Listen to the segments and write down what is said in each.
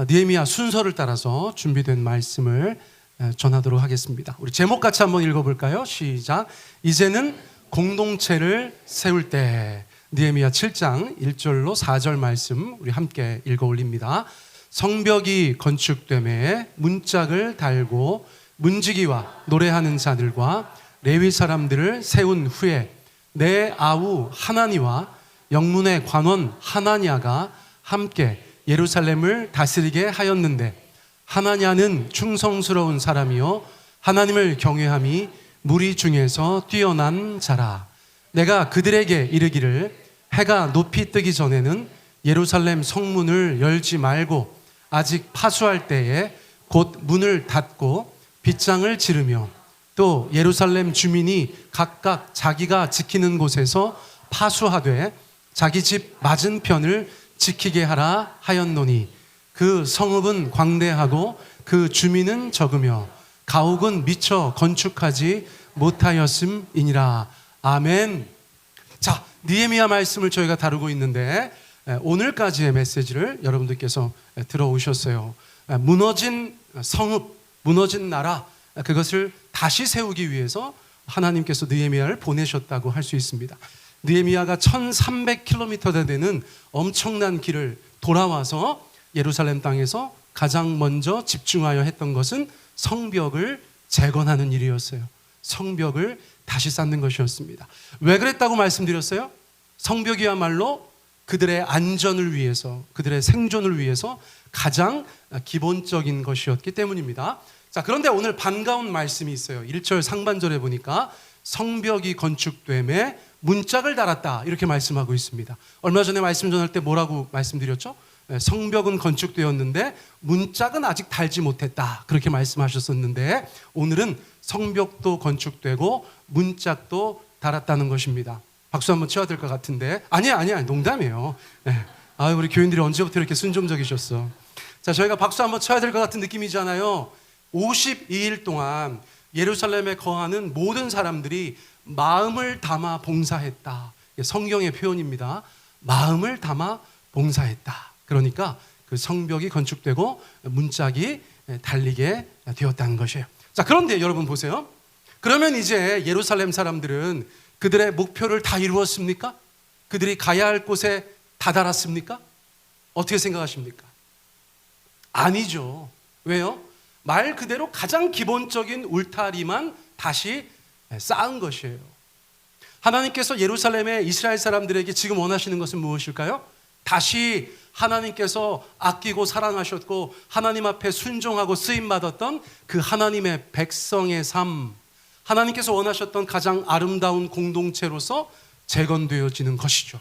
느헤미야 순서를 따라서 준비된 말씀을 전하도록 하겠습니다. 우리 제목 같이 한번 읽어볼까요? 시작. 이제는 공동체를 세울 때. 느헤미야 7장 1절로 4절 말씀 우리 함께 읽어 올립니다. 성벽이 건축됨에 문짝을 달고 문지기와 노래하는 자들과 레위 사람들을 세운 후에 내 아우 하나니와 영문의 관원 하나냐가 함께 예루살렘을 다스리게 하였는데, 하나냐는 충성스러운 사람이요 하나님을 경외함이 무리 중에서 뛰어난 자라. 내가 그들에게 이르기를 해가 높이 뜨기 전에는 예루살렘 성문을 열지 말고 아직 파수할 때에 곧 문을 닫고 빗장을 지르며 또 예루살렘 주민이 각각 자기가 지키는 곳에서 파수하되 자기 집 맞은편을 지키게 하라 하였노니, 그 성읍은 광대하고 그 주민은 적으며 가옥은 미처 건축하지 못하였음이니라. 아멘. 자, 느헤미야 말씀을 저희가 다루고 있는데 오늘까지의 메시지를 여러분들께서 들어오셨어요. 무너진 성읍, 무너진 나라, 그것을 다시 세우기 위해서 하나님께서 느헤미야를 보내셨다고 할 수 있습니다. 느헤미야가 1300km 되는 엄청난 길을 돌아와서 예루살렘 땅에서 가장 먼저 집중하여 했던 것은 성벽을 재건하는 일이었어요. 성벽을 다시 쌓는 것이었습니다. 왜 그랬다고 말씀드렸어요? 성벽이야말로 그들의 안전을 위해서, 그들의 생존을 위해서 가장 기본적인 것이었기 때문입니다. 자, 그런데 오늘 반가운 말씀이 있어요. 1절 상반절에 보니까 성벽이 건축됨에 문짝을 달았다, 이렇게 말씀하고 있습니다. 얼마 전에 말씀 전할 때 뭐라고 말씀드렸죠? 성벽은 건축되었는데 문짝은 아직 달지 못했다, 그렇게 말씀하셨었는데, 오늘은 성벽도 건축되고 문짝도 달았다는 것입니다. 박수 한번 쳐야 될 것 같은데. 아니야, 농담이에요. 우리 교인들이 언제부터 이렇게 순종적이셨어. 자, 저희가 박수 한번 쳐야 될 것 같은 느낌이잖아요. 52일 동안 예루살렘에 거하는 모든 사람들이 마음을 담아 봉사했다. 성경의 표현입니다. 마음을 담아 봉사했다. 그러니까 그 성벽이 건축되고 문짝이 달리게 되었다는 것이에요. 자, 그런데 여러분 보세요. 그러면 이제 예루살렘 사람들은 그들의 목표를 다 이루었습니까? 그들이 가야 할 곳에 다다랐습니까? 어떻게 생각하십니까? 아니죠. 왜요? 말 그대로 가장 기본적인 울타리만 다시 쌓은 것이에요. 하나님께서 예루살렘의 이스라엘 사람들에게 지금 원하시는 것은 무엇일까요? 다시 하나님께서 아끼고 사랑하셨고 하나님 앞에 순종하고 쓰임받았던 그 하나님의 백성의 삶, 하나님께서 원하셨던 가장 아름다운 공동체로서 재건되어지는 것이죠.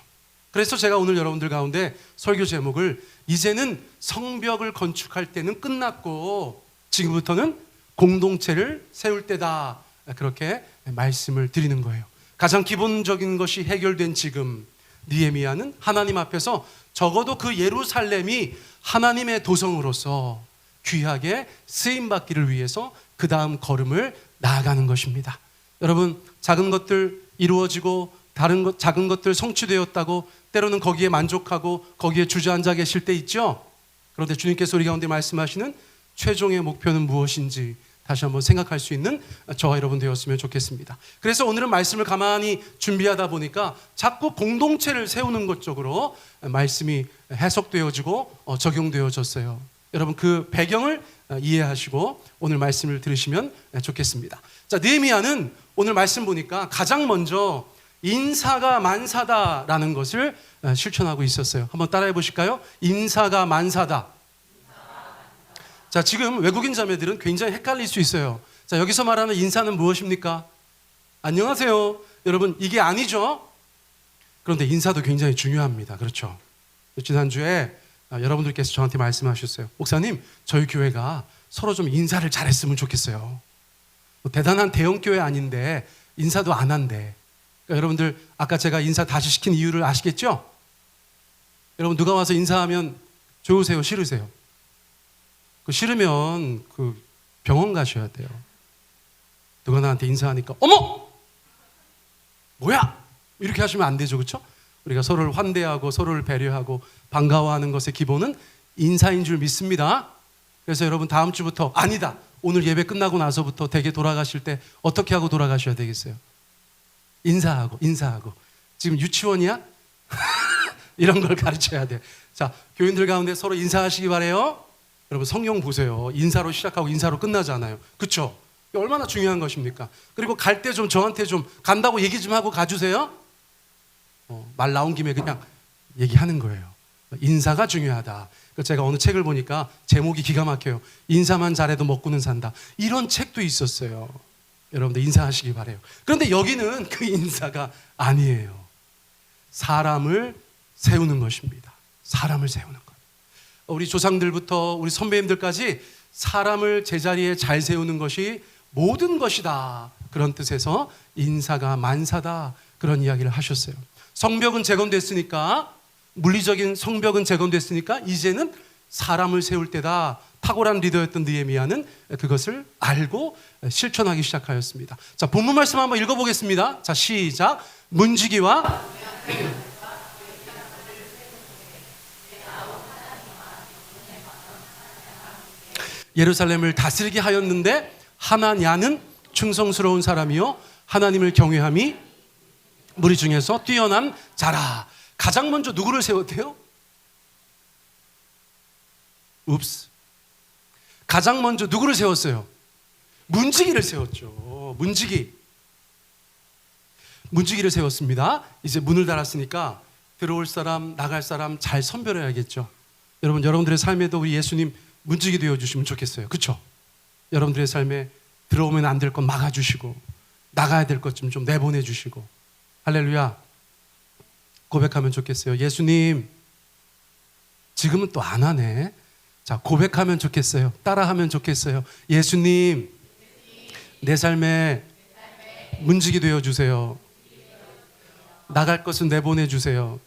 그래서 제가 오늘 여러분들 가운데 설교 제목을 이제는 성벽을 건축할 때는 끝났고 지금부터는 공동체를 세울 때다, 그렇게 말씀을 드리는 거예요. 가장 기본적인 것이 해결된 지금, 느헤미야는 하나님 앞에서 적어도 그 예루살렘이 하나님의 도성으로서 귀하게 쓰임받기를 위해서 그 다음 걸음을 나아가는 것입니다. 여러분, 작은 것들 이루어지고 작은 것들 성취되었다고 때로는 거기에 만족하고 거기에 주저앉아 계실 때 있죠? 그런데 주님께서 우리 가운데 말씀하시는 최종의 목표는 무엇인지 다시 한번 생각할 수 있는 저와 여러분 되었으면 좋겠습니다. 그래서 오늘은 말씀을 가만히 준비하다 보니까 자꾸 공동체를 세우는 것 쪽으로 말씀이 해석되어지고 적용되어졌어요. 여러분, 그 배경을 이해하시고 오늘 말씀을 들으시면 좋겠습니다. 자, 느헤미야는 오늘 말씀 보니까 가장 먼저 인사가 만사다라는 것을 실천하고 있었어요. 한번 따라해 보실까요? 인사가 만사다. 자, 지금 외국인 자매들은 굉장히 헷갈릴 수 있어요. 자, 여기서 말하는 인사는 무엇입니까? 안녕하세요. 여러분, 이게 아니죠? 그런데 인사도 굉장히 중요합니다. 그렇죠? 지난주에 여러분들께서 저한테 말씀하셨어요. 목사님, 저희 교회가 서로 좀 인사를 잘했으면 좋겠어요. 대단한 대형교회 아닌데 인사도 안 한대. 그러니까 여러분들 아까 제가 인사 다시 시킨 이유를 아시겠죠? 여러분, 누가 와서 인사하면 좋으세요? 싫으세요? 싫으면 병원 가셔야 돼요. 누가 나한테 인사하니까 어머! 뭐야? 이렇게 하시면 안 되죠. 그렇죠? 우리가 서로를 환대하고 서로를 배려하고 반가워하는 것의 기본은 인사인 줄 믿습니다. 그래서 여러분 다음 주부터 아니다. 오늘 예배 끝나고 나서부터 댁에 돌아가실 때 어떻게 하고 돌아가셔야 되겠어요? 인사하고. 지금 유치원이야? 이런 걸 가르쳐야 돼. 자, 교인들 가운데 서로 인사하시기 바래요. 여러분 성경 보세요. 인사로 시작하고 인사로 끝나잖아요. 그렇죠? 얼마나 중요한 것입니까? 그리고 갈 때 좀 저한테 좀 간다고 얘기 좀 하고 가주세요. 말 나온 김에 그냥 얘기하는 거예요. 인사가 중요하다. 제가 어느 책을 보니까 제목이 기가 막혀요. 인사만 잘해도 먹고는 산다. 이런 책도 있었어요. 여러분들 인사하시기 바래요. 그런데 여기는 그 인사가 아니에요. 사람을 세우는 것입니다. 사람을 세우는 것. 우리 조상들부터 우리 선배님들까지 사람을 제자리에 잘 세우는 것이 모든 것이다. 그런 뜻에서 인사가 만사다. 그런 이야기를 하셨어요. 성벽은 재건됐으니까, 물리적인 성벽은 재건됐으니까 이제는 사람을 세울 때다. 탁월한 리더였던 느헤미야는 그것을 알고 실천하기 시작하였습니다. 자, 본문 말씀 한번 읽어보겠습니다. 자, 시작. 문지기와 예루살렘을 다스리게 하였는데 하나냐는 충성스러운 사람이요 하나님을 경외함이 무리 중에서 뛰어난 자라. 가장 먼저 누구를 세웠대요? 가장 먼저 누구를 세웠어요? 문지기를 세웠죠. 문지기를 세웠습니다. 이제 문을 닫았으니까 들어올 사람 나갈 사람 잘 선별해야겠죠. 여러분들의 삶에도 우리 예수님 문지기 되어주시면 좋겠어요. 그렇죠? 여러분들의 삶에 들어오면 안 될 것 막아주시고 나가야 될 것 좀 내보내주시고. 할렐루야. 고백하면 좋겠어요. 예수님, 지금은 또 안 하네. 자, 고백하면 좋겠어요. 따라하면 좋겠어요. 예수님, 내 삶에 문지기 되어주세요. 나갈 것은 내보내주세요.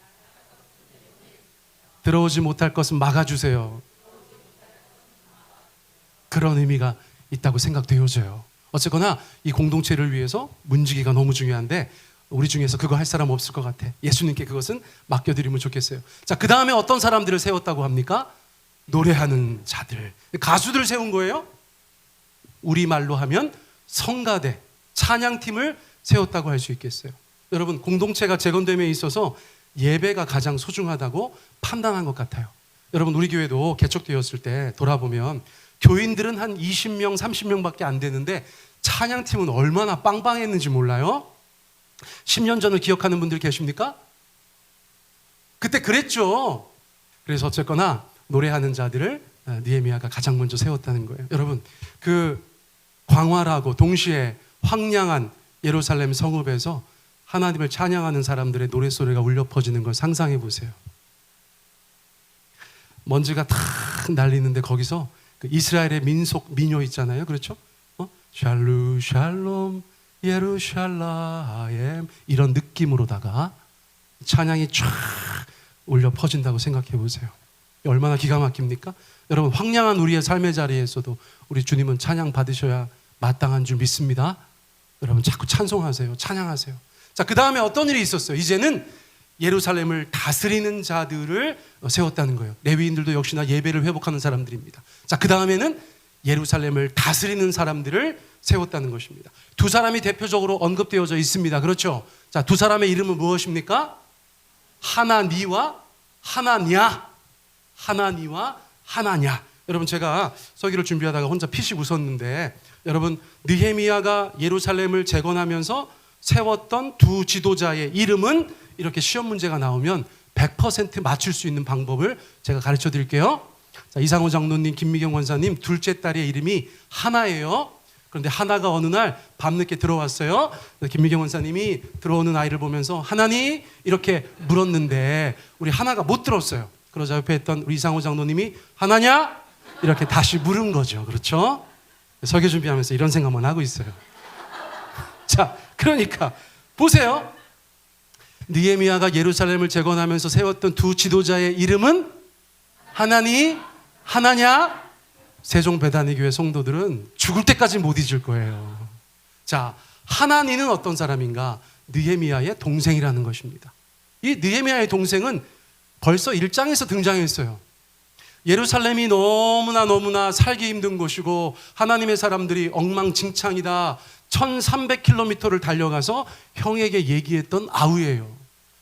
들어오지 못할 것은 막아주세요. 그런 의미가 있다고 생각되어져요. 어쨌거나 이 공동체를 위해서 문지기가 너무 중요한데 우리 중에서 그거 할 사람 없을 것 같아. 예수님께 그것은 맡겨드리면 좋겠어요. 자, 그 다음에 어떤 사람들을 세웠다고 합니까? 노래하는 자들, 가수들 세운 거예요. 우리말로 하면 성가대, 찬양팀을 세웠다고 할 수 있겠어요. 여러분, 공동체가 재건됨에 있어서 예배가 가장 소중하다고 판단한 것 같아요. 여러분, 우리 교회도 개척되었을 때 돌아보면 교인들은 한 20명, 30명밖에 안 되는데 찬양팀은 얼마나 빵빵했는지 몰라요? 10년 전을 기억하는 분들 계십니까? 그때 그랬죠. 그래서 어쨌거나 노래하는 자들을 느헤미야가 가장 먼저 세웠다는 거예요. 여러분, 그 광활하고 동시에 황량한 예루살렘 성읍에서 하나님을 찬양하는 사람들의 노랫소리가 울려 퍼지는 걸 상상해 보세요. 먼지가 탁 날리는데 거기서 그 이스라엘의 민요 있잖아요. 그렇죠? 샬루 샬롬 예루샬라엠, 이런 느낌으로다가 찬양이 쫙 울려 퍼진다고 생각해 보세요. 얼마나 기가 막힙니까? 여러분, 황량한 우리의 삶의 자리에서도 우리 주님은 찬양 받으셔야 마땅한 줄 믿습니다. 여러분, 자꾸 찬송하세요. 찬양하세요. 자, 그 다음에 어떤 일이 있었어요? 이제는 예루살렘을 다스리는 자들을 세웠다는 거예요. 레위인들도 역시나 예배를 회복하는 사람들입니다. 자, 그 다음에는 예루살렘을 다스리는 사람들을 세웠다는 것입니다. 두 사람이 대표적으로 언급되어져 있습니다. 그렇죠? 자, 두 사람의 이름은 무엇입니까? 하나니와 하나냐. 하나니와 하나냐. 여러분, 제가 서기를 준비하다가 혼자 피식 웃었는데, 여러분, 느헤미야가 예루살렘을 재건하면서 세웠던 두 지도자의 이름은 이렇게 시험 문제가 나오면 100% 맞출 수 있는 방법을 제가 가르쳐 드릴게요. 자, 이상호 장로님, 김미경 원사님 둘째 딸의 이름이 하나예요. 그런데 하나가 어느 날 밤늦게 들어왔어요. 김미경 원사님이 들어오는 아이를 보면서 하나니? 이렇게 물었는데 우리 하나가 못 들었어요. 그러자 옆에 있던 우리 이상호 장로님이 하나냐? 이렇게 다시 물은 거죠. 그렇죠? 설교 준비하면서 이런 생각만 하고 있어요. 자, 그러니까 보세요. 느헤미야가 예루살렘을 재건하면서 세웠던 두 지도자의 이름은 하나니, 하나냐? 세종 베다니 교회 성도들은 죽을 때까지 못 잊을 거예요. 자, 하나니는 어떤 사람인가? 느헤미야의 동생이라는 것입니다. 이 느헤미야의 동생은 벌써 1장에서 등장했어요. 예루살렘이 너무나 살기 힘든 곳이고 하나님의 사람들이 엉망진창이다. 1300km를 달려가서 형에게 얘기했던 아우예요.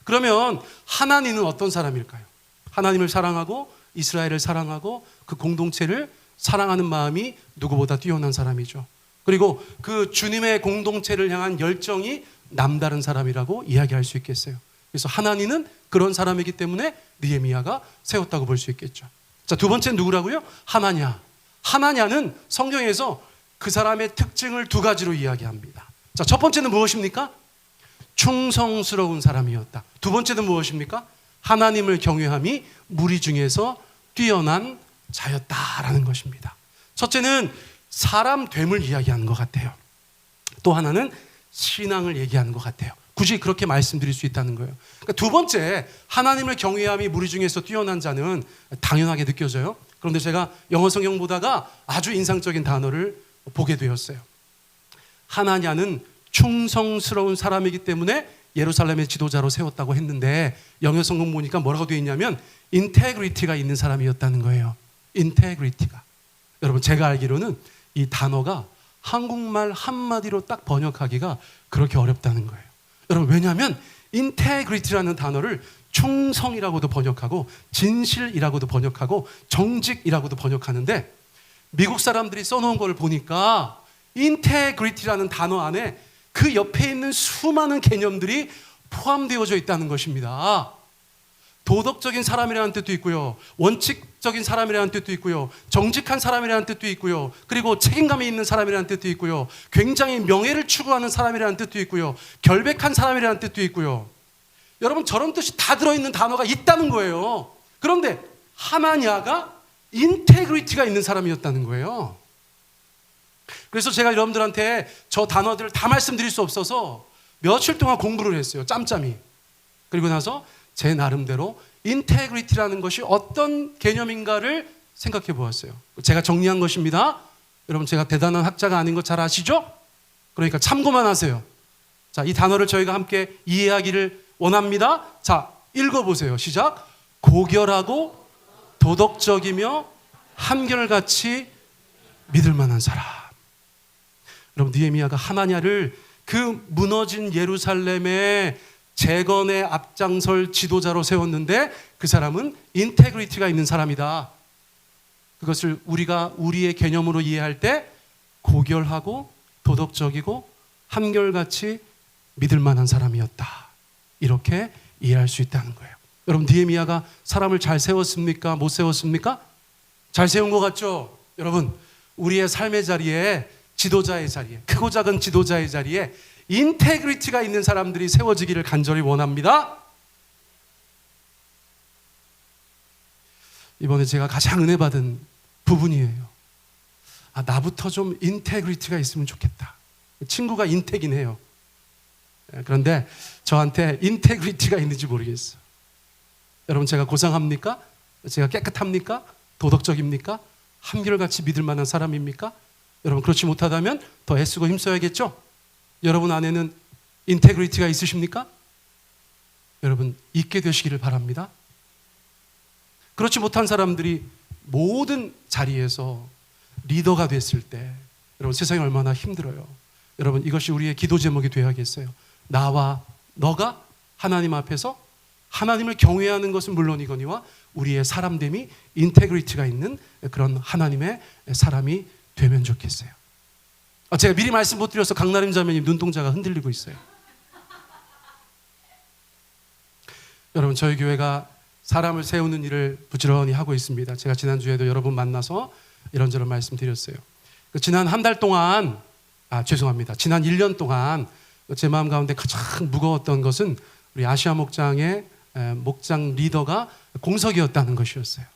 그러면 하나님은 어떤 사람일까요? 하나님을 사랑하고 이스라엘을 사랑하고 그 공동체를 사랑하는 마음이 누구보다 뛰어난 사람이죠. 그리고 그 주님의 공동체를 향한 열정이 남다른 사람이라고 이야기할 수 있겠어요. 그래서 하나님은 그런 사람이기 때문에 느헤미야가 세웠다고 볼 수 있겠죠. 자, 두 번째는 누구라고요? 하나냐. 하나냐는 성경에서 그 사람의 특징을 두 가지로 이야기합니다. 자, 첫 번째는 무엇입니까? 충성스러운 사람이었다. 두 번째는 무엇입니까? 하나님을 경외함이 무리 중에서 뛰어난 자였다라는 것입니다. 첫째는 사람 됨을 이야기하는 것 같아요. 또 하나는 신앙을 얘기하는 것 같아요. 굳이 그렇게 말씀드릴 수 있다는 거예요. 그러니까 두 번째, 하나님을 경외함이 무리 중에서 뛰어난 자는 당연하게 느껴져요. 그런데 제가 영어 성경 보다가 아주 인상적인 단어를 보게 되었어요. 하나냐는 충성스러운 사람이기 때문에 예루살렘의 지도자로 세웠다고 했는데 영어 성경 보니까 뭐라고 되어 있냐면 인테그리티가 있는 사람이었다는 거예요. 인테그리티가. 여러분, 제가 알기로는 이 단어가 한국말 한마디로 딱 번역하기가 그렇게 어렵다는 거예요. 여러분, 왜냐하면 인테그리티라는 단어를 충성이라고도 번역하고 진실이라고도 번역하고 정직이라고도 번역하는데 미국 사람들이 써놓은 걸 보니까 인테그리티라는 단어 안에 그 옆에 있는 수많은 개념들이 포함되어져 있다는 것입니다. 도덕적인 사람이라는 뜻도 있고요. 원칙적인 사람이라는 뜻도 있고요. 정직한 사람이라는 뜻도 있고요. 그리고 책임감이 있는 사람이라는 뜻도 있고요. 굉장히 명예를 추구하는 사람이라는 뜻도 있고요. 결백한 사람이라는 뜻도 있고요. 여러분, 저런 뜻이 다 들어있는 단어가 있다는 거예요. 그런데 하나냐가 인테그리티가 있는 사람이었다는 거예요. 그래서 제가 여러분들한테 저 단어들을 다 말씀드릴 수 없어서 며칠 동안 공부를 했어요. 짬짬이. 그리고 나서 제 나름대로 인테그리티라는 것이 어떤 개념인가를 생각해 보았어요. 제가 정리한 것입니다. 여러분, 제가 대단한 학자가 아닌 거 잘 아시죠? 그러니까 참고만 하세요. 자, 이 단어를 저희가 함께 이해하기를 원합니다. 자, 읽어보세요. 시작. 고결하고 도덕적이며 한결같이 믿을 만한 사람. 여러분, 느헤미야가 하나냐를 그 무너진 예루살렘의 재건의 앞장설 지도자로 세웠는데 그 사람은 인테그리티가 있는 사람이다. 그것을 우리가 우리의 개념으로 이해할 때 고결하고 도덕적이고 한결같이 믿을 만한 사람이었다. 이렇게 이해할 수 있다는 거예요. 여러분, 느헤미야가 사람을 잘 세웠습니까? 못 세웠습니까? 잘 세운 것 같죠? 여러분, 우리의 삶의 자리에, 지도자의 자리에, 크고 작은 지도자의 자리에 인테그리티가 있는 사람들이 세워지기를 간절히 원합니다. 이번에 제가 가장 은혜 받은 부분이에요. 아, 나부터 좀 인테그리티가 있으면 좋겠다. 친구가 인테긴 해요. 그런데 저한테 인테그리티가 있는지 모르겠어요. 여러분, 제가 고상합니까? 제가 깨끗합니까? 도덕적입니까? 한결같이 믿을 만한 사람입니까? 여러분, 그렇지 못하다면 더 애쓰고 힘써야겠죠? 여러분 안에는 인테그리티가 있으십니까? 여러분, 있게 되시기를 바랍니다. 그렇지 못한 사람들이 모든 자리에서 리더가 됐을 때 여러분, 세상이 얼마나 힘들어요. 여러분, 이것이 우리의 기도 제목이 되어야겠어요. 나와 너가 하나님 앞에서 하나님을 경외하는 것은 물론이거니와 우리의 사람됨이 인테그리티가 있는 그런 하나님의 사람이 되면 좋겠어요. 제가 미리 말씀 못 드려서 강나림 자매님 눈동자가 흔들리고 있어요. 여러분, 저희 교회가 사람을 세우는 일을 부지런히 하고 있습니다. 제가 지난주에도 여러분 만나서 이런저런 말씀드렸어요. 지난 한 달 동안, 지난 1년 동안 제 마음 가운데 가장 무거웠던 것은 우리 아시아 목장의 목장 리더가 공석이었다는 것이었어요.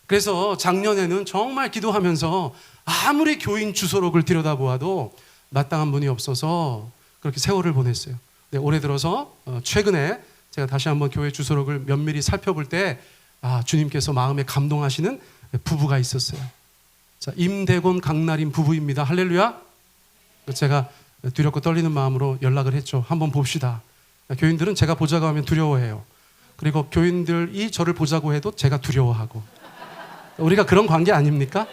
그래서 작년에는 정말 기도하면서 아무리 교인 주소록을 들여다보아도 마땅한 분이 없어서 그렇게 세월을 보냈어요. 네, 올해 들어서 최근에 제가 다시 한번 교회 주소록을 면밀히 살펴볼 때 주님께서 마음에 감동하시는 부부가 있었어요. 자, 임대곤 강나림 부부입니다. 할렐루야. 제가 두렵고 떨리는 마음으로 연락을 했죠. 한번 봅시다. 교인들은 제가 보자고 하면 두려워해요. 그리고 교인들이 저를 보자고 해도 제가 두려워하고. 우리가 그런 관계 아닙니까?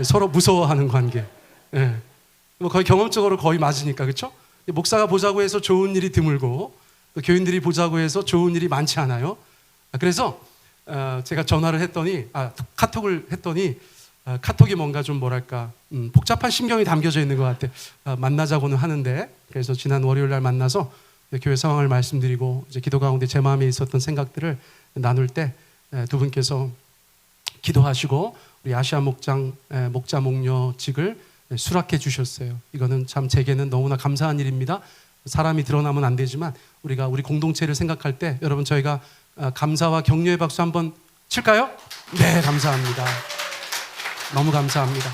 서로 무서워하는 관계. 예. 뭐 거의 경험적으로 거의 맞으니까, 그렇죠? 목사가 보자고 해서 좋은 일이 드물고 교인들이 보자고 해서 좋은 일이 많지 않아요. 그래서 제가 전화를 했더니 카톡을 했더니 카톡이 뭔가 좀 뭐랄까 복잡한 심경이 담겨져 있는 것 같아. 만나자고는 하는데, 그래서 지난 월요일 날 만나서 교회 상황을 말씀드리고 이제 기도 가운데 제 마음에 있었던 생각들을 나눌 때 두 분께서 기도하시고 우리 아시아 목자 목녀직을 수락해 주셨어요. 이거는 참 제게는 너무나 감사한 일입니다. 사람이 드러나면 안 되지만 우리가 우리 공동체를 생각할 때 여러분 저희가 감사와 격려의 박수 한번 칠까요? 네, 감사합니다. 너무 감사합니다.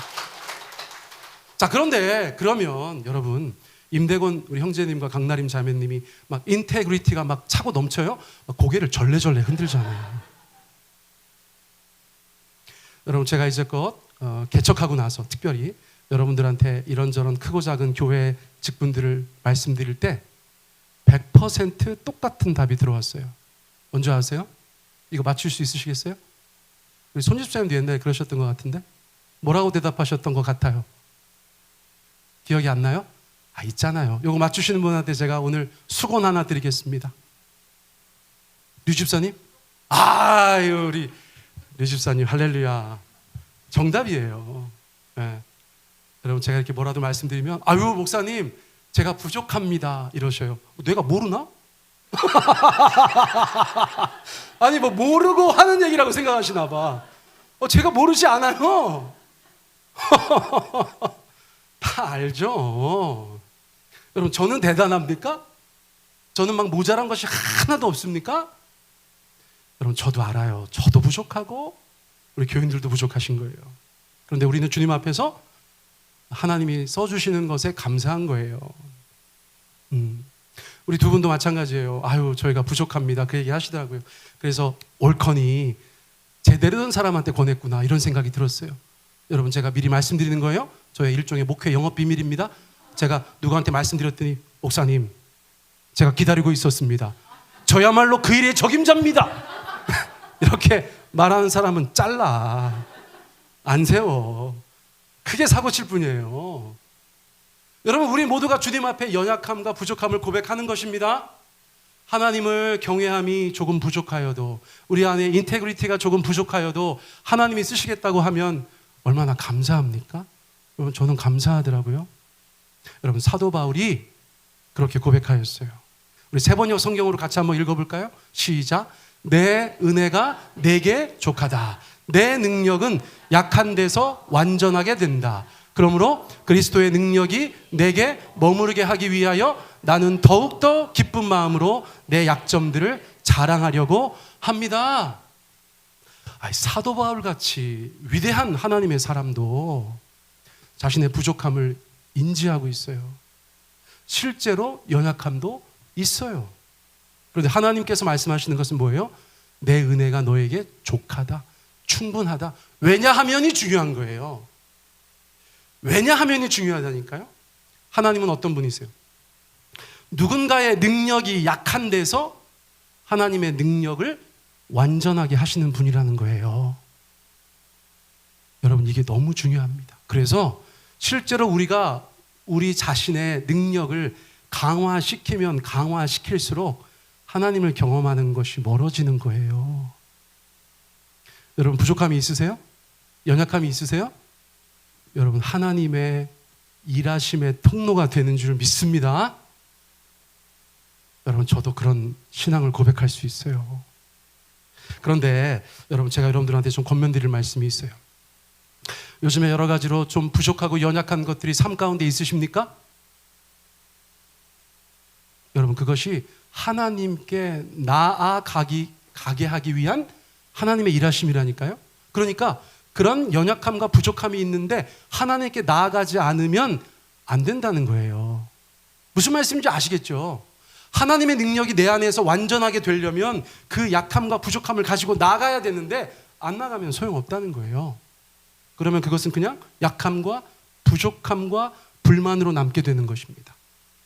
자, 그런데 그러면 여러분 임대곤 우리 형제님과 강나림 자매님이 막 인테그리티가 막 차고 넘쳐요. 막 고개를 절레절레 흔들잖아요. 여러분 제가 이제껏 개척하고 나서 특별히 여러분들한테 이런저런 크고 작은 교회 직분들을 말씀드릴 때 100% 똑같은 답이 들어왔어요. 뭔지 아세요? 이거 맞출 수 있으시겠어요? 우리 손집사님도 옛날에 그러셨던 것 같은데 뭐라고 대답하셨던 것 같아요? 기억이 안 나요? 있잖아요. 이거 맞추시는 분한테 제가 오늘 수건 하나 드리겠습니다. 류 집사님? 우리 류 집사님 할렐루야. 정답이에요. 네. 여러분 제가 이렇게 뭐라도 말씀드리면 목사님 제가 부족합니다 이러셔요. 내가 모르나? 아니 뭐 모르고 하는 얘기라고 생각하시나 봐. 제가 모르지 않아요. 다 알죠. 여러분 저는 대단합니까? 저는 막 모자란 것이 하나도 없습니까? 여러분 저도 알아요. 저도 부족하고 우리 교인들도 부족하신 거예요. 그런데 우리는 주님 앞에서 하나님이 써주시는 것에 감사한 거예요. 우리 두 분도 마찬가지예요. 저희가 부족합니다. 그 얘기 하시더라고요. 그래서 올커니 제대로 된 사람한테 권했구나 이런 생각이 들었어요. 여러분 제가 미리 말씀드리는 거예요. 저의 일종의 목회 영업 비밀입니다. 제가 누구한테 말씀드렸더니 목사님 제가 기다리고 있었습니다. 저야말로 그 일의 적임자입니다. 이렇게 말하는 사람은 잘라. 안 세워. 크게 사고칠 뿐이에요. 여러분 우리 모두가 주님 앞에 연약함과 부족함을 고백하는 것입니다. 하나님을 경외함이 조금 부족하여도 우리 안에 인테그리티가 조금 부족하여도 하나님이 쓰시겠다고 하면 얼마나 감사합니까? 여러분 저는 감사하더라고요. 여러분 사도 바울이 그렇게 고백하였어요. 우리 세 번역 성경으로 같이 한번 읽어볼까요? 시작. 내 은혜가 내게 족하다. 내 능력은 약한 데서 완전하게 된다. 그러므로 그리스도의 능력이 내게 머무르게 하기 위하여 나는 더욱더 기쁜 마음으로 내 약점들을 자랑하려고 합니다. 사도 바울같이 위대한 하나님의 사람도 자신의 부족함을 인지하고 있어요. 실제로 연약함도 있어요. 그런데 하나님께서 말씀하시는 것은 뭐예요? 내 은혜가 너에게 족하다, 충분하다. 왜냐하면이 중요한 거예요. 왜냐하면이 중요하다니까요. 하나님은 어떤 분이세요? 누군가의 능력이 약한 데서 하나님의 능력을 완전하게 하시는 분이라는 거예요. 여러분 이게 너무 중요합니다. 그래서 실제로 우리가 우리 자신의 능력을 강화시키면 강화시킬수록 하나님을 경험하는 것이 멀어지는 거예요. 여러분 부족함이 있으세요? 연약함이 있으세요? 여러분 하나님의 일하심의 통로가 되는 줄 믿습니다. 여러분 저도 그런 신앙을 고백할 수 있어요. 그런데 여러분 제가 여러분들한테 좀 권면드릴 말씀이 있어요. 요즘에 여러 가지로 좀 부족하고 연약한 것들이 삶 가운데 있으십니까? 여러분 그것이 하나님께 나아가게 하기 위한 하나님의 일하심이라니까요. 그러니까 그런 연약함과 부족함이 있는데 하나님께 나아가지 않으면 안 된다는 거예요. 무슨 말씀인지 아시겠죠? 하나님의 능력이 내 안에서 완전하게 되려면 그 약함과 부족함을 가지고 나가야 되는데 안 나가면 소용없다는 거예요. 그러면 그것은 그냥 약함과 부족함과 불만으로 남게 되는 것입니다.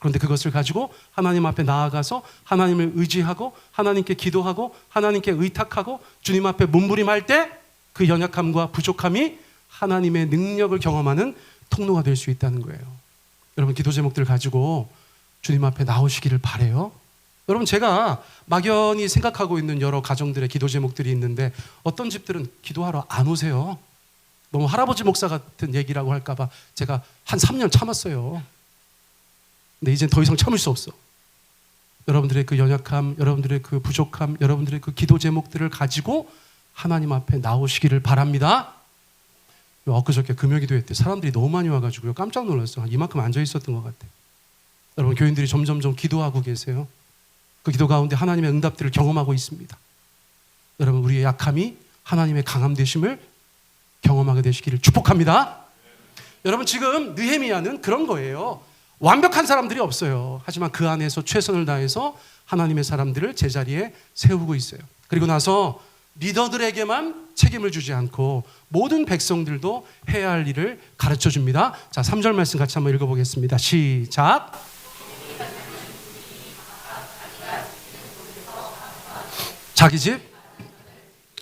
그런데 그것을 가지고 하나님 앞에 나아가서 하나님을 의지하고 하나님께 기도하고 하나님께 의탁하고 주님 앞에 몸부림할 때 그 연약함과 부족함이 하나님의 능력을 경험하는 통로가 될 수 있다는 거예요. 여러분, 기도 제목들 가지고 주님 앞에 나오시기를 바라요. 여러분, 제가 막연히 생각하고 있는 여러 가정들의 기도 제목들이 있는데 어떤 집들은 기도하러 안 오세요. 너무 할아버지 목사 같은 얘기라고 할까봐 제가 한 3년 참았어요. 근데 이젠 더 이상 참을 수 없어. 여러분들의 그 연약함, 여러분들의 그 부족함, 여러분들의 그 기도 제목들을 가지고 하나님 앞에 나오시기를 바랍니다. 엊그저께 금요기도 때 사람들이 너무 많이 와가지고요, 깜짝 놀랐어요. 이만큼 앉아 있었던 것 같아요. 여러분, 교인들이 점점점 기도하고 계세요. 그 기도 가운데 하나님의 응답들을 경험하고 있습니다. 여러분, 우리의 약함이 하나님의 강함 되심을 경험하게 되시기를 축복합니다. 여러분, 지금 느헤미야는 그런 거예요. 완벽한 사람들이 없어요. 하지만 그 안에서 최선을 다해서 하나님의 사람들을 제자리에 세우고 있어요. 그리고 나서 리더들에게만 책임을 주지 않고 모든 백성들도 해야 할 일을 가르쳐 줍니다. 자, 3절 말씀 같이 한번 읽어보겠습니다. 시작. 자기 집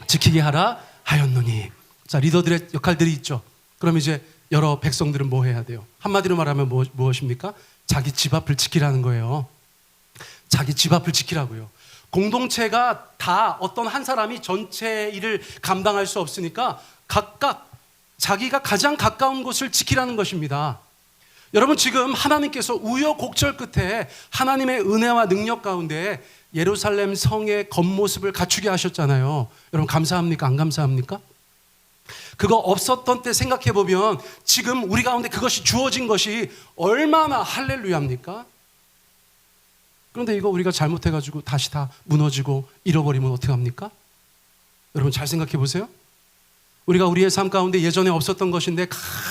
지키게 하라 하였노니. 자, 리더들의 역할들이 있죠. 그럼 이제 여러 백성들은 뭐 해야 돼요? 한마디로 말하면 무엇입니까? 자기 집 앞을 지키라는 거예요. 자기 집 앞을 지키라고요. 공동체가 다 어떤 한 사람이 전체 일을 감당할 수 없으니까 각각 자기가 가장 가까운 곳을 지키라는 것입니다. 여러분, 지금 하나님께서 우여곡절 끝에 하나님의 은혜와 능력 가운데 예루살렘 성의 겉모습을 갖추게 하셨잖아요. 여러분, 감사합니까? 안 감사합니까? 그거 없었던 때 생각해보면 지금 우리 가운데 그것이 주어진 것이 얼마나 할렐루야입니까? 그런데 이거 우리가 잘못해가지고 다시 다 무너지고 잃어버리면 어떡합니까? 여러분, 잘 생각해 보세요. 우리가 우리의 삶 가운데 예전에 없었던 것인데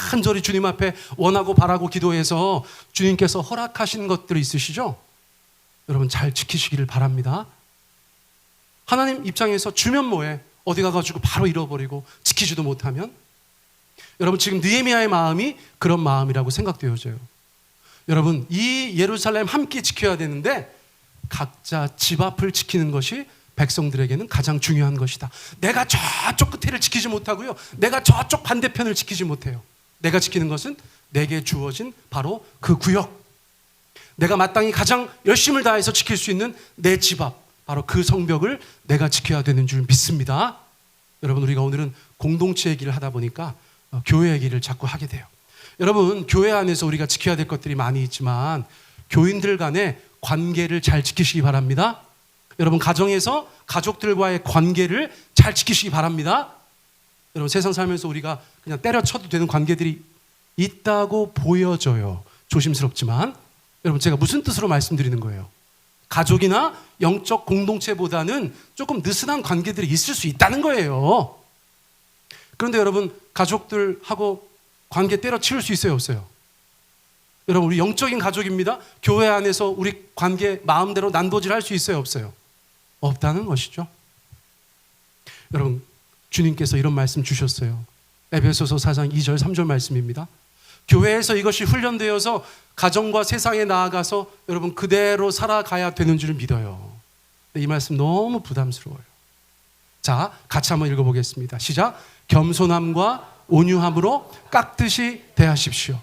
간절히 주님 앞에 원하고 바라고 기도해서 주님께서 허락하신 것들이 있으시죠? 여러분, 잘 지키시기를 바랍니다. 하나님 입장에서 주면 뭐해? 어디 가가지고 바로 잃어버리고 지키지도 못하면? 여러분, 지금 느헤미야의 마음이 그런 마음이라고 생각되어져요. 여러분, 이 예루살렘 함께 지켜야 되는데 각자 집 앞을 지키는 것이 백성들에게는 가장 중요한 것이다. 내가 저쪽 끝에를 지키지 못하고요, 내가 저쪽 반대편을 지키지 못해요. 내가 지키는 것은 내게 주어진 바로 그 구역, 내가 마땅히 가장 열심을 다해서 지킬 수 있는 내 집 앞, 바로 그 성벽을 내가 지켜야 되는 줄 믿습니다. 여러분, 우리가 오늘은 공동체 얘기를 하다 보니까 교회 얘기를 자꾸 하게 돼요. 여러분, 교회 안에서 우리가 지켜야 될 것들이 많이 있지만 교인들 간의 관계를 잘 지키시기 바랍니다. 여러분, 가정에서 가족들과의 관계를 잘 지키시기 바랍니다. 여러분, 세상 살면서 우리가 그냥 때려쳐도 되는 관계들이 있다고 보여져요. 조심스럽지만. 여러분, 제가 무슨 뜻으로 말씀드리는 거예요? 가족이나 영적 공동체보다는 조금 느슨한 관계들이 있을 수 있다는 거예요. 그런데 여러분, 가족들하고 관계 때려치울 수 있어요, 없어요? 여러분, 우리 영적인 가족입니다. 교회 안에서 우리 관계 마음대로 난도질할 수 있어요, 없어요? 없다는 것이죠. 여러분, 주님께서 이런 말씀 주셨어요. 에베소서 4장 2절 3절 말씀입니다. 교회에서 이것이 훈련되어서 가정과 세상에 나아가서 여러분 그대로 살아가야 되는 줄 믿어요. 이 말씀 너무 부담스러워요. 자, 같이 한번 읽어보겠습니다. 시작. 겸손함과 온유함으로 깍듯이 대하십시오.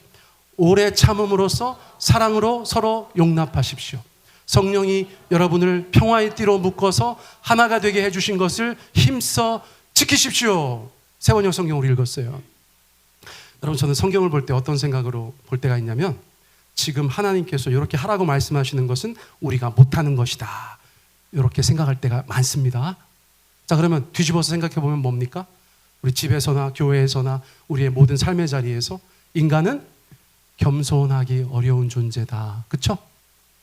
오래 참음으로써 사랑으로 서로 용납하십시오. 성령이 여러분을 평화의 띠로 묶어서 하나가 되게 해주신 것을 힘써 지키십시오. 세원영 성경을 읽었어요. 여러분, 저는 성경을 볼 때 어떤 생각으로 볼 때가 있냐면 지금 하나님께서 이렇게 하라고 말씀하시는 것은 우리가 못하는 것이다, 이렇게 생각할 때가 많습니다. 자, 그러면 뒤집어서 생각해 보면 뭡니까? 우리 집에서나 교회에서나 우리의 모든 삶의 자리에서 인간은 겸손하기 어려운 존재다. 그렇죠?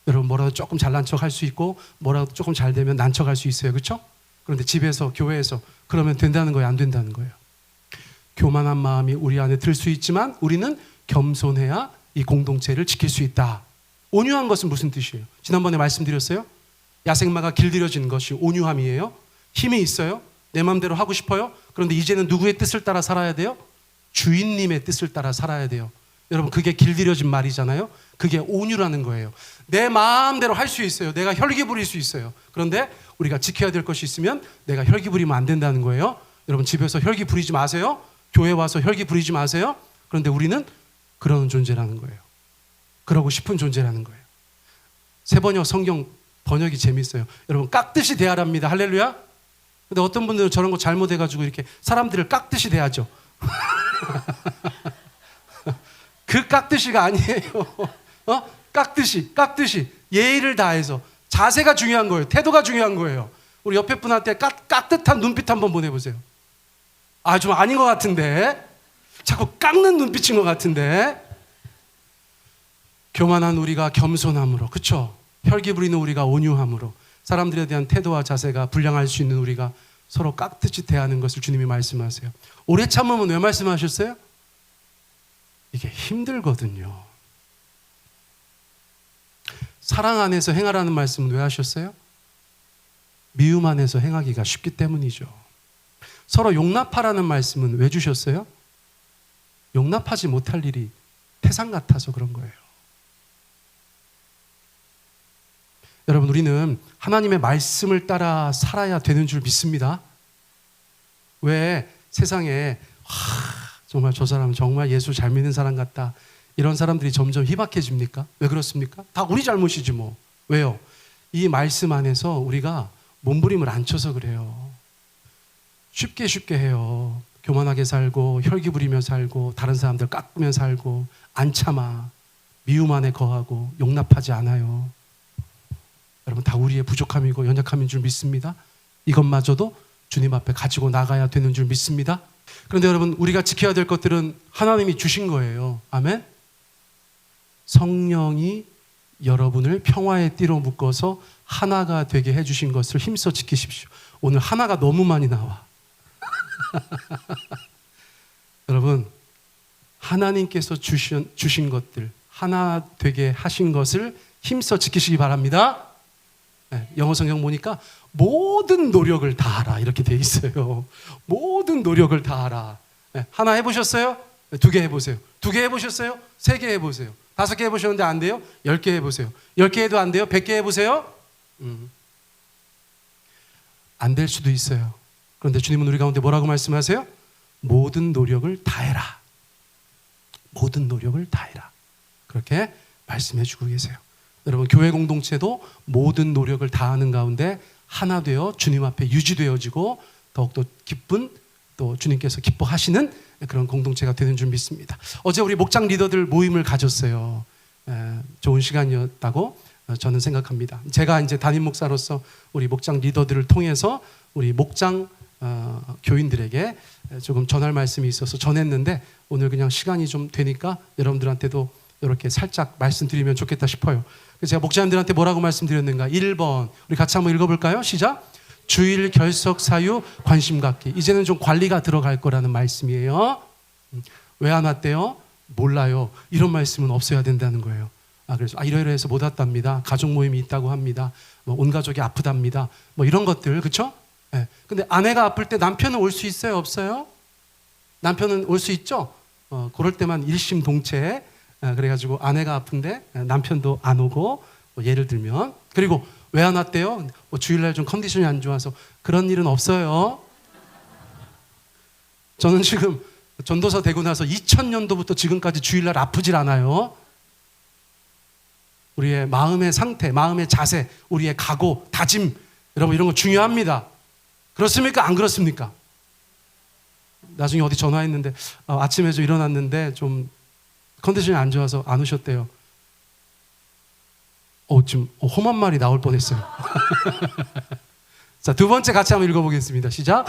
여러분, 뭐라도 조금 잘난 척할 수 있고 뭐라도 조금 잘 되면 난척할 수 있어요. 그렇죠? 그런데 집에서 교회에서 그러면 된다는 거예요, 안 된다는 거예요? 교만한 마음이 우리 안에 들 수 있지만 우리는 겸손해야 이 공동체를 지킬 수 있다. 온유한 것은 무슨 뜻이에요? 지난번에 말씀드렸어요. 야생마가 길들여진 것이 온유함이에요. 힘이 있어요. 내 마음대로 하고 싶어요. 그런데 이제는 누구의 뜻을 따라 살아야 돼요? 주인님의 뜻을 따라 살아야 돼요. 여러분 그게 길들여진 말이잖아요. 그게 온유라는 거예요. 내 마음대로 할 수 있어요. 내가 혈기 부릴 수 있어요. 그런데 우리가 지켜야 될 것이 있으면 내가 혈기 부리면 안 된다는 거예요. 여러분 집에서 혈기 부리지 마세요. 교회 와서 혈기 부리지 마세요. 그런데 우리는 그러는 존재라는 거예요. 그러고 싶은 존재라는 거예요. 새번역 성경 번역이 재밌어요. 여러분 깍듯이 대하랍니다. 할렐루야. 근데 어떤 분들은 저런 거 잘못해가지고 이렇게 사람들을 깍듯이 대하죠. 그 깍듯이가 아니에요. 깍듯이 예의를 다해서 자세가 중요한 거예요. 태도가 중요한 거예요. 우리 옆에 분한테 깍듯한 눈빛 한번 보내보세요. 아, 좀 아닌 것 같은데 자꾸 깎는 눈빛인 것 같은데. 교만한 우리가 겸손함으로, 그렇죠? 혈기 부리는 우리가 온유함으로, 사람들에 대한 태도와 자세가 불량할 수 있는 우리가 서로 깍듯이 대하는 것을 주님이 말씀하세요. 오래 참으면 왜 말씀하셨어요? 이게 힘들거든요. 사랑 안에서 행하라는 말씀은 왜 하셨어요? 미움 안에서 행하기가 쉽기 때문이죠. 서로 용납하라는 말씀은 왜 주셨어요? 용납하지 못할 일이 태산 같아서 그런 거예요. 여러분 우리는 하나님의 말씀을 따라 살아야 되는 줄 믿습니다. 왜 세상에 정말 저 사람은 정말 예수 잘 믿는 사람 같다, 이런 사람들이 점점 희박해집니까? 왜 그렇습니까? 다 우리 잘못이지 뭐. 왜요? 이 말씀 안에서 우리가 몸부림을 안 쳐서 그래요. 쉽게 해요. 교만하게 살고 혈기 부리며 살고 다른 사람들 깎으며 살고 안 참아, 미움 안에 거하고 용납하지 않아요. 여러분 다 우리의 부족함이고 연약함인 줄 믿습니다. 이것마저도 주님 앞에 가지고 나가야 되는 줄 믿습니다. 그런데 여러분 우리가 지켜야 될 것들은 하나님이 주신 거예요. 아멘. 성령이 여러분을 평화의 띠로 묶어서 하나가 되게 해주신 것을 힘써 지키십시오. 오늘 하나가 너무 많이 나와. 여러분 하나님께서 주신 것들, 하나 되게 하신 것을 힘써 지키시기 바랍니다. 네, 영어 성경 보니까 모든 노력을 다하라 이렇게 돼 있어요. 모든 노력을 다하라. 네, 하나 해보셨어요? 네, 2개 해보세요. 2개 해보셨어요? 3개 해보세요. 5개 해보셨는데 안 돼요? 10개 해보세요. 10개 해도 안 돼요? 100개 해보세요. 안 될 수도 있어요. 그런데 주님은 우리 가운데 뭐라고 말씀하세요? 모든 노력을 다해라. 모든 노력을 다해라. 그렇게 말씀해 주고 계세요. 여러분 교회 공동체도 모든 노력을 다하는 가운데 하나 되어 주님 앞에 유지되어지고 더욱더 기쁜, 또 주님께서 기뻐하시는 그런 공동체가 되는 줄 믿습니다. 어제 우리 목장 리더들 모임을 가졌어요. 좋은 시간이었다고 저는 생각합니다. 제가 이제 담임 목사로서 우리 목장 리더들을 통해서 우리 목장 교인들에게 조금 전할 말씀이 있어서 전했는데 오늘 그냥 시간이 좀 되니까 여러분들한테도 이렇게 살짝 말씀드리면 좋겠다 싶어요. 그래서 제가 목자님들한테 뭐라고 말씀드렸는가? 1번 우리 같이 한번 읽어볼까요? 시작. 주일 결석 사유 관심 갖기. 이제는 좀 관리가 들어갈 거라는 말씀이에요. 왜 안 왔대요? 몰라요. 이런 말씀은 없어야 된다는 거예요. 그래서 이러이러해서 못 왔답니다. 가족 모임이 있다고 합니다. 온 가족이 아프답니다. 이런 것들, 그렇죠? 네. 근데 아내가 아플 때 남편은 올 수 있어요? 없어요? 남편은 올 수 있죠? 그럴 때만 일심동체. 그래가지고 아내가 아픈데 남편도 안 오고, 예를 들면. 그리고 왜 안 왔대요? 주일날 좀 컨디션이 안 좋아서. 그런 일은 없어요. 저는 지금 전도사 되고 나서 2000년도부터 지금까지 주일날 아프질 않아요. 우리의 마음의 상태, 마음의 자세, 우리의 각오, 다짐, 여러분 이런 거 중요합니다. 그렇습니까? 안 그렇습니까? 나중에 어디 전화했는데 아침에 좀 일어났는데 좀 컨디션이 안 좋아서 안 오셨대요. 지금 험한 말이 나올 뻔했어요. 자, 2번째 같이 한번 읽어보겠습니다. 시작.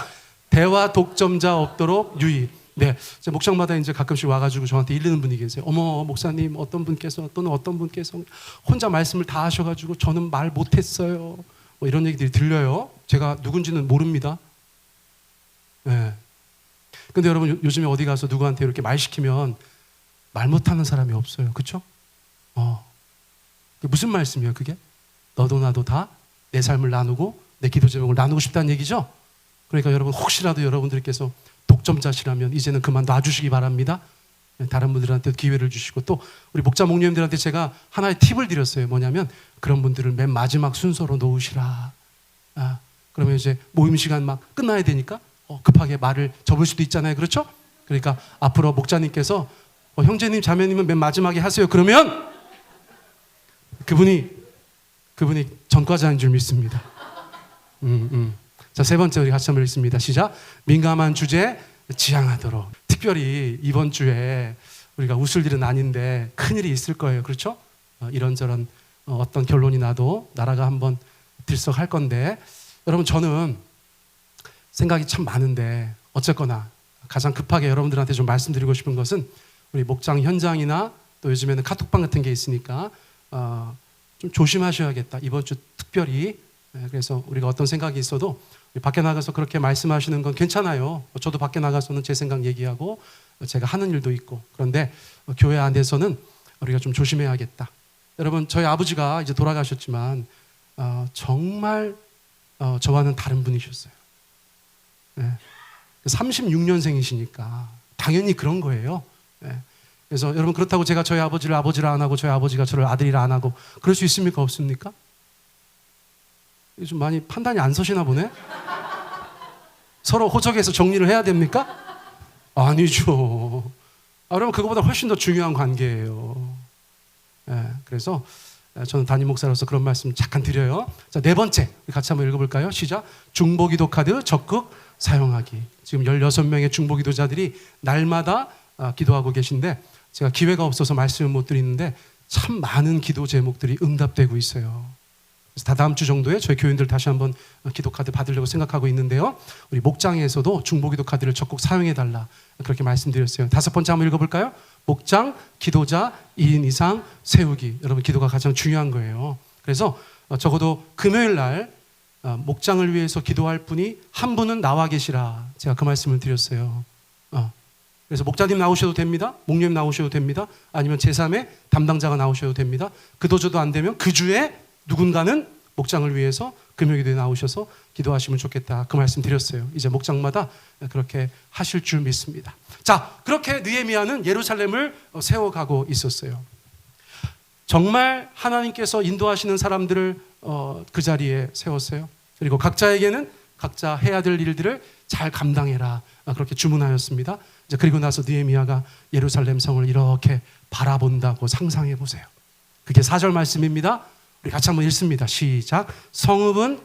대화 독점자 없도록 유의. 네, 제 목장마다 이제 가끔씩 와가지고 저한테 이르는 분이 계세요. 어머 목사님, 어떤 분께서 또는 어떤 분께서 혼자 말씀을 다 하셔가지고 저는 말 못했어요. 이런 얘기들이 들려요. 제가 누군지는 모릅니다. 네. 근데 여러분 요즘에 어디 가서 누구한테 이렇게 말 시키면 말 못하는 사람이 없어요. 그렇죠? 무슨 말씀이에요 그게? 너도 나도 다 내 삶을 나누고 내 기도 제목을 나누고 싶다는 얘기죠? 그러니까 여러분 혹시라도 여러분들께서 독점자시라면 이제는 그만 놔주시기 바랍니다. 다른 분들한테 기회를 주시고 또 우리 목자 목녀님들한테 제가 하나의 팁을 드렸어요. 뭐냐면 그런 분들을 맨 마지막 순서로 놓으시라. 그러면 이제 모임 시간 막 끝나야 되니까 급하게 말을 접을 수도 있잖아요. 그렇죠? 그러니까 앞으로 목자님께서 형제님 자매님은 맨 마지막에 하세요. 그러면 그분이 전과자인 줄 믿습니다. 자, 세 번째 우리 같이 한번 읽습니다. 시작. 민감한 주제 지향하도록. 특별히 이번 주에 우리가 웃을 일은 아닌데 큰일이 있을 거예요. 그렇죠? 이런저런 어떤 결론이 나도 나라가 한번 들썩할 건데, 여러분 저는 생각이 참 많은데 어쨌거나 가장 급하게 여러분들한테 좀 말씀드리고 싶은 것은 우리 목장 현장이나 또 요즘에는 카톡방 같은 게 있으니까 좀 조심하셔야겠다. 이번 주 특별히. 그래서 우리가 어떤 생각이 있어도 밖에 나가서 그렇게 말씀하시는 건 괜찮아요. 저도 밖에 나가서는 제 생각 얘기하고 제가 하는 일도 있고, 그런데 교회 안에서는 우리가 좀 조심해야겠다. 여러분 저희 아버지가 이제 돌아가셨지만 정말 저와는 다른 분이셨어요. 36년생이시니까 당연히 그런 거예요. 그래서 여러분 그렇다고 제가 저희 아버지를 아버지라 안 하고 저희 아버지가 저를 아들이라 안 하고 그럴 수 있습니까? 없습니까? 좀 많이 판단이 안 서시나 보네. 서로 호적해서 정리를 해야 됩니까? 아니죠. 그러면 그거보다 훨씬 더 중요한 관계예요. 그래서 저는 담임 목사로서 그런 말씀 잠깐 드려요. 자, 네 번째 같이 한번 읽어볼까요? 시작. 중보기도 카드 적극 사용하기. 지금 16명의 중보기도자들이 날마다 기도하고 계신데 제가 기회가 없어서 말씀을 못 드리는데 참 많은 기도 제목들이 응답되고 있어요. 그래서 다다음 주 정도에 저희 교인들 다시 한번 기도 카드 받으려고 생각하고 있는데요. 우리 목장에서도 중보기도 카드를 적극 사용해달라 그렇게 말씀드렸어요. 다섯 번째 한번 읽어볼까요? 목장, 기도자 2인 이상 세우기. 여러분 기도가 가장 중요한 거예요. 그래서 적어도 금요일 날 목장을 위해서 기도할 분이 한 분은 나와 계시라. 제가 그 말씀을 드렸어요. 그래서 목자님 나오셔도 됩니다. 목님 나오셔도 됩니다. 아니면 제3의 담당자가 나오셔도 됩니다. 그도저도 안 되면 그 주에 누군가는 목장을 위해서 금요일에 나오셔서 기도하시면 좋겠다. 그 말씀 드렸어요. 이제 목장마다 그렇게 하실 줄 믿습니다. 자, 그렇게 느헤미야는 예루살렘을 세워가고 있었어요. 정말 하나님께서 인도하시는 사람들을 그 자리에 세웠어요. 그리고 각자에게는 각자 해야 될 일들을 잘 감당해라. 그렇게 주문하였습니다. 이제 그리고 나서 느헤미야가 예루살렘 성을 이렇게 바라본다고 상상해 보세요. 그게 4절 말씀입니다. 우리 같이 한번 읽습니다. 시작. 성읍은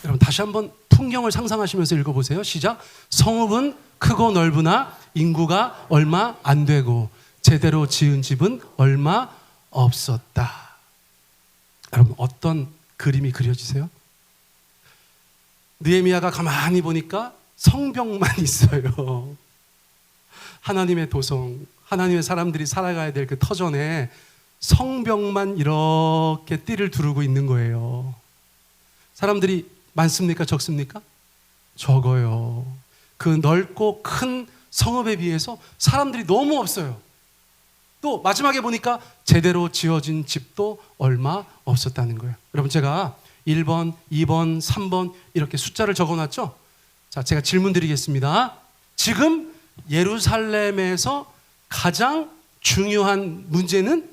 여러분 다시 한번 풍경을 상상하시면서 읽어보세요. 시작. 성읍은 크고 넓으나 인구가 얼마 안 되고 제대로 지은 집은 얼마 없었다. 여러분 어떤 그림이 그려지세요? 느헤미야가 가만히 보니까 성벽만 있어요. 하나님의 도성, 하나님의 사람들이 살아가야 될 그 터전에 성벽만 이렇게 띠를 두르고 있는 거예요. 사람들이 많습니까? 적습니까? 적어요. 그 넓고 큰 성읍에 비해서 사람들이 너무 없어요. 또 마지막에 보니까 제대로 지어진 집도 얼마 없었다는 거예요. 여러분 제가 1번, 2번, 3번 이렇게 숫자를 적어놨죠? 자, 제가 질문 드리겠습니다. 지금 예루살렘에서 가장 중요한 문제는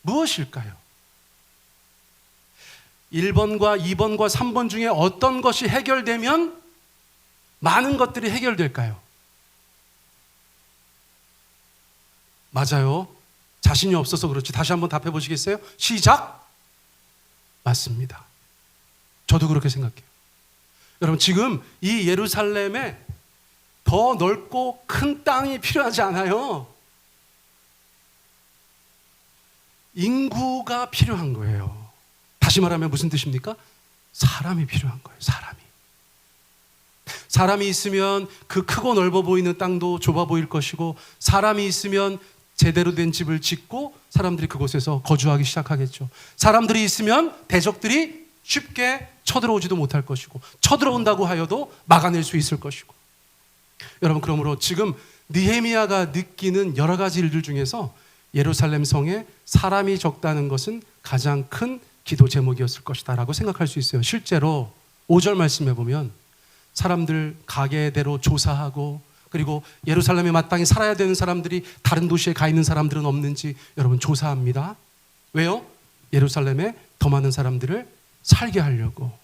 무엇일까요? 1번과 2번과 3번 중에 어떤 것이 해결되면 많은 것들이 해결될까요? 맞아요. 자신이 없어서 그렇지. 다시 한번 답해 보시겠어요? 시작. 맞습니다. 저도 그렇게 생각해요. 여러분 지금 이 예루살렘에 더 넓고 큰 땅이 필요하지 않아요. 인구가 필요한 거예요. 다시 말하면 무슨 뜻입니까? 사람이 필요한 거예요. 사람이 있으면 그 크고 넓어 보이는 땅도 좁아 보일 것이고, 사람이 있으면 제대로 된 집을 짓고 사람들이 그곳에서 거주하기 시작하겠죠. 사람들이 있으면 대적들이 쉽게 쳐들어오지도 못할 것이고, 쳐들어온다고 하여도 막아낼 수 있을 것이고. 여러분 그러므로 지금 느헤미야가 느끼는 여러 가지 일들 중에서 예루살렘 성에 사람이 적다는 것은 가장 큰 기도 제목이었을 것이다 라고 생각할 수 있어요. 실제로 5절 말씀해 보면 사람들 가게대로 조사하고, 그리고 예루살렘에 마땅히 살아야 되는 사람들이 다른 도시에 가 있는 사람들은 없는지 여러분 조사합니다. 왜요? 예루살렘에 더 많은 사람들을 살게 하려고.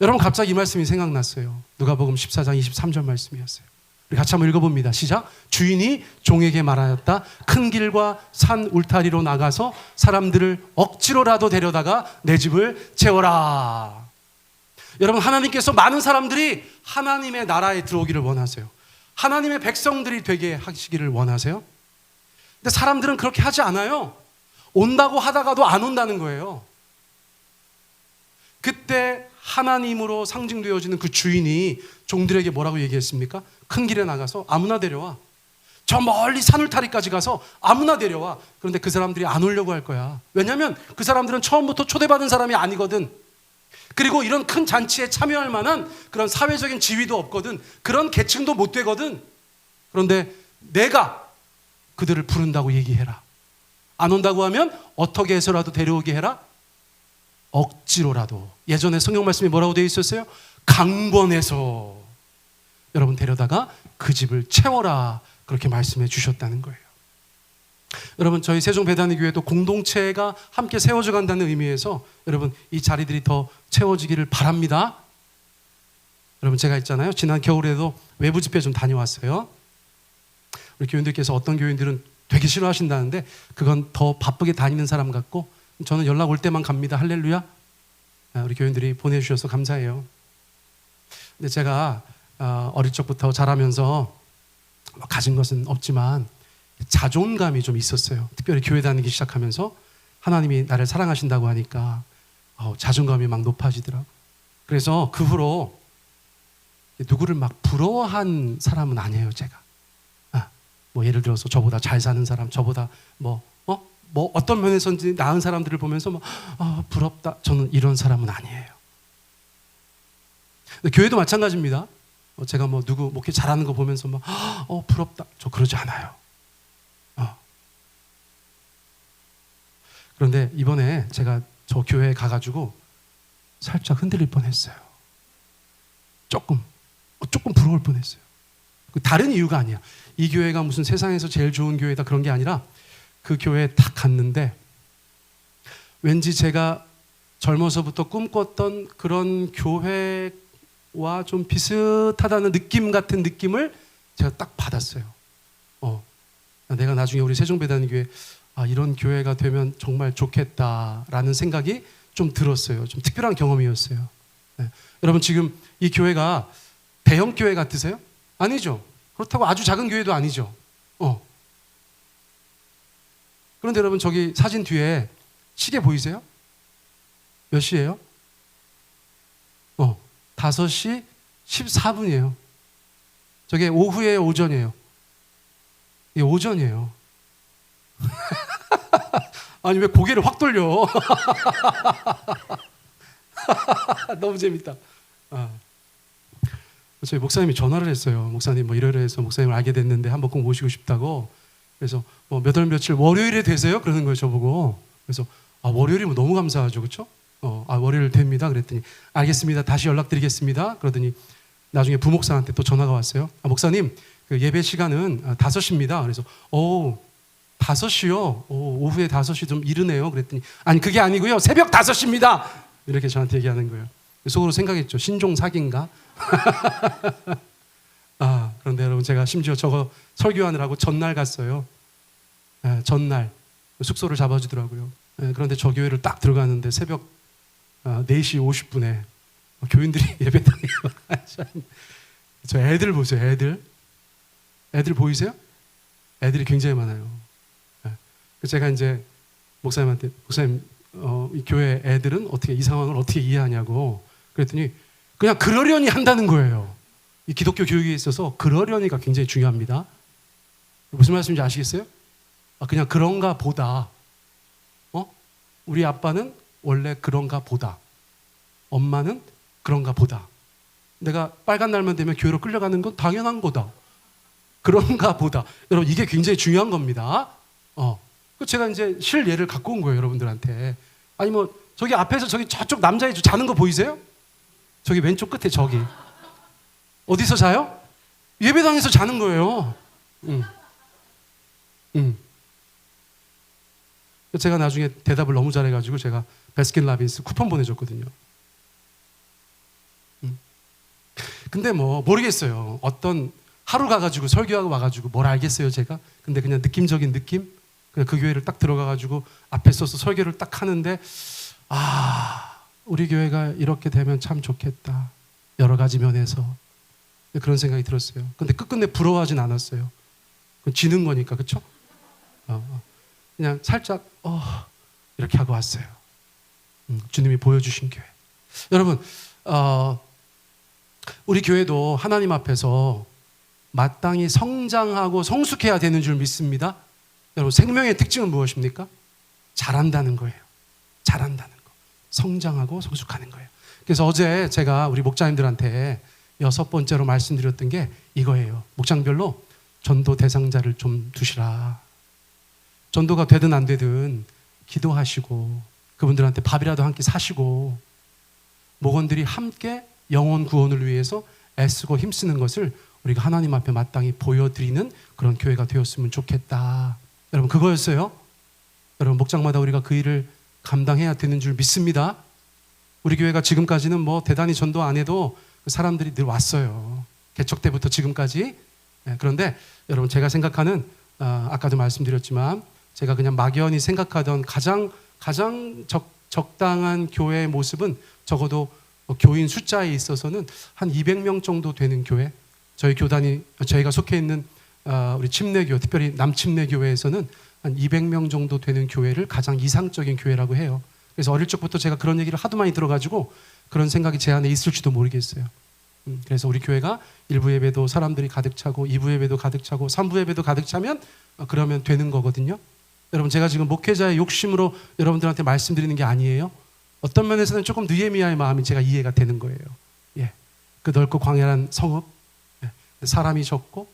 여러분, 갑자기 이 말씀이 생각났어요. 누가복음 14장 23절 말씀이었어요. 우리 같이 한번 읽어봅니다. 시작. 주인이 종에게 말하였다. 큰 길과 산 울타리로 나가서 사람들을 억지로라도 데려다가 내 집을 채워라. 여러분, 하나님께서 많은 사람들이 하나님의 나라에 들어오기를 원하세요. 하나님의 백성들이 되게 하시기를 원하세요. 근데 사람들은 그렇게 하지 않아요. 온다고 하다가도 안 온다는 거예요. 그때 하나님으로 상징되어지는 그 주인이 종들에게 뭐라고 얘기했습니까? 큰 길에 나가서 아무나 데려와. 저 멀리 산울타리까지 가서 아무나 데려와. 그런데 그 사람들이 안 오려고 할 거야. 왜냐하면 그 사람들은 처음부터 초대받은 사람이 아니거든. 그리고 이런 큰 잔치에 참여할 만한 그런 사회적인 지위도 없거든. 그런 계층도 못 되거든. 그런데 내가 그들을 부른다고 얘기해라. 안 온다고 하면 어떻게 해서라도 데려오게 해라. 억지로라도. 예전에 성경 말씀이 뭐라고 되어 있었어요? 강권해서 여러분 데려다가 그 집을 채워라. 그렇게 말씀해 주셨다는 거예요. 여러분, 저희 세종배단위교회도 공동체가 함께 세워져 간다는 의미에서 여러분 이 자리들이 더 채워지기를 바랍니다. 여러분, 제가 있잖아요, 지난 겨울에도 외부 집회 좀 다녀왔어요. 우리 교인들께서 어떤 교인들은 되게 싫어하신다는데 그건 더 바쁘게 다니는 사람 같고, 저는 연락 올 때만 갑니다. 할렐루야. 우리 교인들이 보내주셔서 감사해요. 근데 제가 어릴 적부터 자라면서 가진 것은 없지만 자존감이 좀 있었어요. 특별히 교회 다니기 시작하면서 하나님이 나를 사랑하신다고 하니까 자존감이 막 높아지더라고요. 그래서 그 후로 누구를 막 부러워한 사람은 아니에요, 제가. 뭐 예를 들어서 저보다 잘 사는 사람, 저보다 뭐 어떤 면에서인지 나은 사람들을 보면서 부럽다. 저는 이런 사람은 아니에요. 근데 교회도 마찬가지입니다. 제가 뭐 누구 목회 잘하는 거 보면서 막 부럽다. 저 그러지 않아요. 그런데 이번에 제가 저 교회에 가가지고 살짝 흔들릴 뻔했어요. 조금 부러울 뻔했어요. 다른 이유가 아니야. 이 교회가 무슨 세상에서 제일 좋은 교회다 그런 게 아니라 그 교회에 딱 갔는데 왠지 제가 젊어서부터 꿈꿨던 그런 교회와 좀 비슷하다는 느낌 같은 느낌을 제가 딱 받았어요. 내가 나중에 우리 세종배단교회 이런 교회가 되면 정말 좋겠다라는 생각이 좀 들었어요. 좀 특별한 경험이었어요. 네. 여러분, 지금 이 교회가 대형 교회 같으세요? 아니죠. 그렇다고 아주 작은 교회도 아니죠. 그런데 여러분, 저기 사진 뒤에 시계 보이세요? 몇 시예요? 5시 14분이에요. 저게 오후예요, 오전이에요? 이게 오전이에요. 아니, 왜 고개를 확 돌려? 너무 재밌다. 저희 목사님이 전화를 했어요. 목사님 뭐 이러이러해서 목사님을 알게 됐는데 한번 꼭 모시고 싶다고. 그래서 뭐 몇 월 며칠 월요일에 되세요? 그러는 거예요, 저보고. 그래서 월요일이면 너무 감사하죠, 그렇죠? 월요일 됩니다. 그랬더니 알겠습니다. 다시 연락드리겠습니다. 그러더니 나중에 부목사한테 또 전화가 왔어요. 목사님, 그 예배 시간은 5시입니다. 그래서 5시요? 오후에 5시 좀 이르네요. 그랬더니 아니, 그게 아니고요, 새벽 5시입니다. 이렇게 저한테 얘기하는 거예요. 속으로 생각했죠. 신종 사기인가? 그런데 여러분, 제가 심지어 저거 설교하느라고 전날 갔어요. 전날 숙소를 잡아주더라고요. 그런데 저 교회를 딱 들어갔는데 새벽 4시 50분에 교인들이 예배당에 저 애들 보세요. 애들 보이세요? 애들이 굉장히 많아요. 제가 이제 목사님한테, 목사님, 이 교회 애들은 어떻게 이 상황을 어떻게 이해하냐고 그랬더니 그냥 그러려니 한다는 거예요. 이 기독교 교육에 있어서 그러려니가 굉장히 중요합니다. 무슨 말씀인지 아시겠어요? 그냥 그런가 보다. 우리 아빠는 원래 그런가 보다. 엄마는 그런가 보다. 내가 빨간 날만 되면 교회로 끌려가는 건 당연한 거다. 그런가 보다. 여러분, 이게 굉장히 중요한 겁니다. 제가 이제 실예를 갖고 온 거예요, 여러분들한테. 아니 뭐 저기 앞에서 저기 저쪽 남자애 자는 거 보이세요? 저기 왼쪽 끝에 저기. 어디서 자요? 예배당에서 자는 거예요. 제가 나중에 대답을 너무 잘해가지고 제가 베스킨라빈스 쿠폰 보내줬거든요. 근데 뭐 모르겠어요. 어떤 하루 가가지고 설교하고 와가지고 뭘 알겠어요 제가. 근데 그냥 느낌적인 느낌. 그냥 그 교회를 딱 들어가가지고 앞에 서서 설교를 딱 하는데 우리 교회가 이렇게 되면 참 좋겠다. 여러 가지 면에서 그런 생각이 들었어요. 근데 끝끝내 부러워하진 않았어요. 그건 지는 거니까, 그렇죠? 그냥 살짝 이렇게 하고 왔어요. 주님이 보여주신 교회. 여러분, 우리 교회도 하나님 앞에서 마땅히 성장하고 성숙해야 되는 줄 믿습니다. 여러분, 생명의 특징은 무엇입니까? 잘한다는 거예요. 잘한다는 거. 성장하고 성숙하는 거예요. 그래서 어제 제가 우리 목자님들한테 6번째로 말씀드렸던 게 이거예요. 목장별로 전도 대상자를 좀 두시라. 전도가 되든 안 되든 기도하시고 그분들한테 밥이라도 한 끼 사시고 목원들이 함께 영혼 구원을 위해서 애쓰고 힘쓰는 것을 우리가 하나님 앞에 마땅히 보여드리는 그런 교회가 되었으면 좋겠다. 여러분, 그거였어요. 여러분, 목장마다 우리가 그 일을 감당해야 되는 줄 믿습니다. 우리 교회가 지금까지는 뭐 대단히 전도 안 해도 사람들이 늘 왔어요. 개척 때부터 지금까지. 그런데 여러분, 제가 생각하는 아까도 말씀드렸지만 제가 그냥 막연히 생각하던 가장 적당한 교회의 모습은 적어도 교인 숫자에 있어서는 한 200명 정도 되는 교회. 저희 교단이 저희가 속해 있는 우리 침례교, 특별히 남침례교회에서는 한 200명 정도 되는 교회를 가장 이상적인 교회라고 해요. 그래서 어릴 적부터 제가 그런 얘기를 하도 많이 들어가지고 그런 생각이 제 안에 있을지도 모르겠어요. 그래서 우리 교회가 1부 예배도 사람들이 가득 차고 2부 예배도 가득 차고 3부 예배도 가득 차면 그러면 되는 거거든요. 여러분, 제가 지금 목회자의 욕심으로 여러분들한테 말씀드리는 게 아니에요. 어떤 면에서는 조금 느헤미야의 마음이 제가 이해가 되는 거예요. 예, 그 넓고 광활한 성읍, 사람이 적고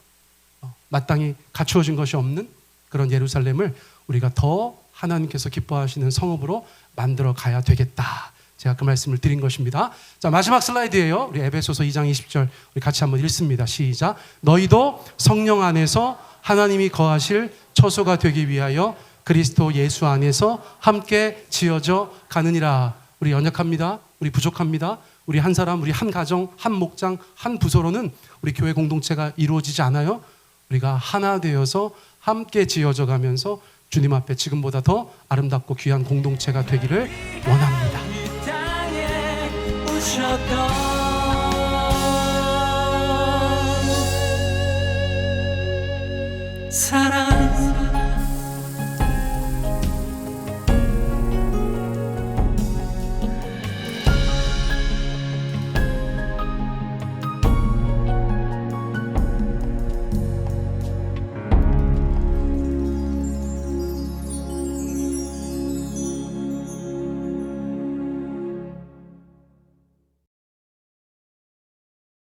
마땅히 갖추어진 것이 없는 그런 예루살렘을 우리가 더 하나님께서 기뻐하시는 성읍으로 만들어 가야 되겠다. 제가 그 말씀을 드린 것입니다. 자, 마지막 슬라이드예요. 우리 에베소서 2장 20절 우리 같이 한번 읽습니다. 시작. 너희도 성령 안에서 하나님이 거하실 처소가 되기 위하여 그리스도 예수 안에서 함께 지어져 가느니라. 우리 연약합니다. 우리 부족합니다. 우리 한 사람, 우리 한 가정, 한 목장, 한 부서로는 우리 교회 공동체가 이루어지지 않아요. 우리가 하나 되어서 함께 지어져 가면서 주님 앞에 지금보다 더 아름답고 귀한 공동체가 되기를 원합니다.